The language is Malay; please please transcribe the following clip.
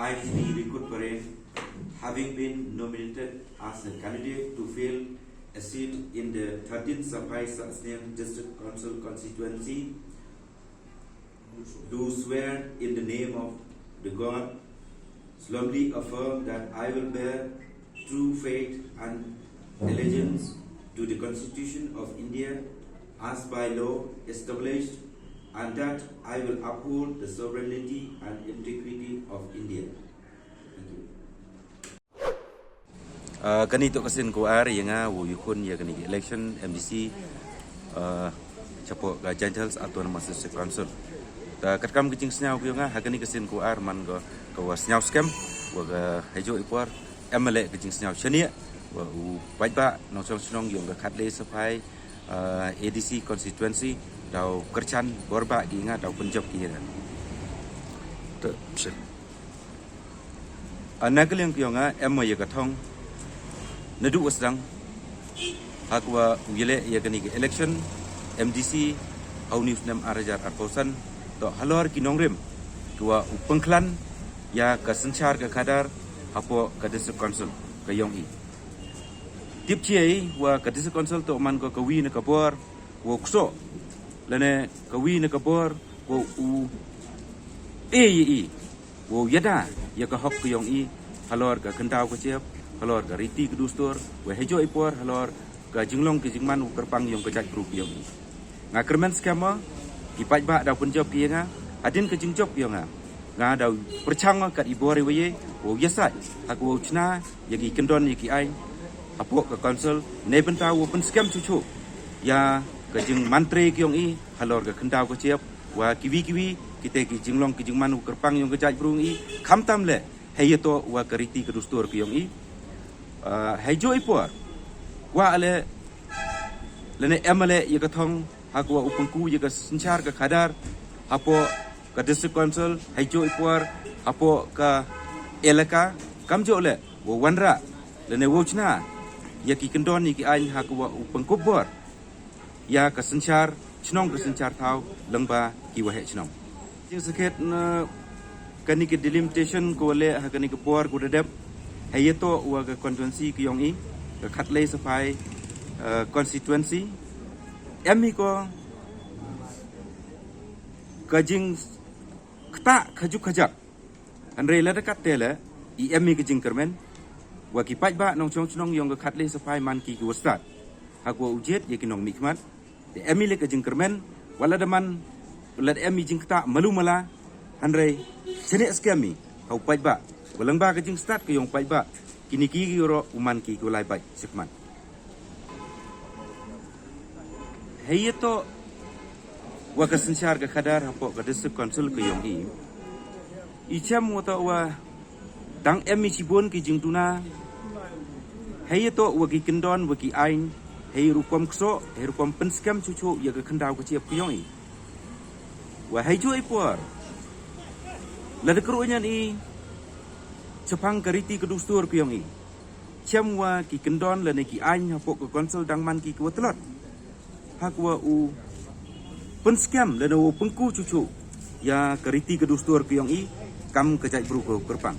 ISB Recruit Parade, having been nominated as a candidate to fill a seat in the 13th Sapai Satsniam District Council constituency, do swear in the name of the God, solemnly affirm that I will bear true faith and allegiance to the Constitution of India as by law established, and that I will uphold the sovereignty and integrity of India. Thank you. Kanito kasin ko ari nga wo yukun ya kani election MDC chapo ga Gentiles atau nama District Council. Ta katkam kicing snyau ko nga hakani kasin ko ar man go ko snyau scam wo ga hejo ipor MLA kicing snyau chania wo bajba no song snong yung ga khatle sapai ADC constituency dau kercan borba gi nga dau Punjab ki ni. To anakel yang nga emma ya kathong nadu wasdang hakwa wile ya kani election MDC haunif nam arajar arposan to halor kinongrem tua upengklan ya kasenchar ka kadar hapo ka district council ka yongi tipchei wa ka district council to man ko kawi na kabor wo kso lane kawi na kabor wo u wo yada ya ka hok ka yongi halor ka kentau ka chep halor ka riti ke dustor we hejo ipor halor ka jinglong ke jingman kerpang yang kejat group yang nga kermen skema ki pajba da Punjab ki nga adin ke jingjop yang nga da perchang kat ibore we wo yasa hak wo chna yagi kendon yaki ai apok ke council ne benta wo pen skam chuchu ya ke jing mantre ki yang i halor ka kendau ke chiap wa kiwi kita ki jinglong ke jingman kerpang yang kejat brung i khamtam le heyeto wa kariti ke dustor ki yang i hejo ipor wa ale lene MLA ya kathong hakwa upengku ya ka senchar ka khadar hapo ka district council hejo ipor hapo ka elaka kamjo le wo wanra lene wochna ya ki kendon ni ki ain hakwa upengku bor ya ka senchar chnong ka senchar thau lengba ki wa he chnong jing saket na kani ke delimitation ko le hakani ke por ko dedep hayeto wa ka constituency ki yong i ka khatle sapai constituency emi ko kajing kta khaju khajak andre la dekat tele i emi kajing kermen wa ki pajba nong chong chnong yong ka khatle sapai man ki wastat hakwa ujet ye ki nong mikmat de emi le kajing kermen wala daman wala emi jing kta malu mala andre sene skemi kau pajba walang ba kajing start ko yong pajba kini ki ro uman ki ko lai bai sikman heyeto wa ka senchar ka khadar hapo ka district council ko yong i icham wata wa dang emi sibon ki jing tuna heyeto wa ki kendon wa ki ain hei rupam kso hei rupam penskam chuchu ya ka khandau ka chiap ko yong i wa hejo ipor la de krunya ni cepang kariti ke dustur ko yong i cham wa ki kendon la ne ki ain hapo ko council dang man ki ko telot hakwa u penskam la no pengku cucu ya kariti ke dustur ko yong i kam kejai bru ko kerpang